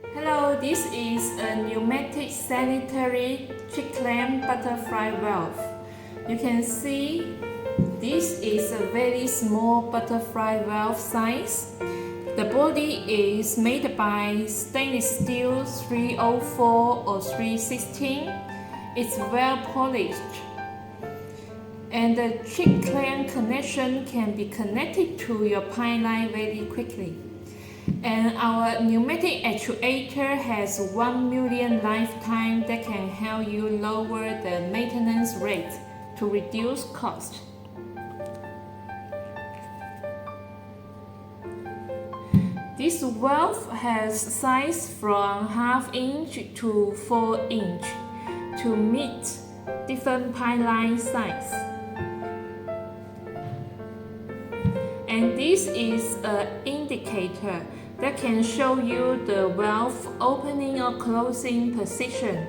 Hello, this is a pneumatic sanitary tricklamp butterfly valve. You can see this is a very small butterfly valve size. The body is made by stainless steel 304 or 316. It's well polished. And the tricklamp connection can be connected to your pipeline very quickly. And our pneumatic actuator has 1 million lifetime that can help you lower the maintenance rate to reduce cost. This valve has size from 1/2 inch to 4 inch to meet different pipeline size. And this is an indicator that can show you the valve opening or closing position.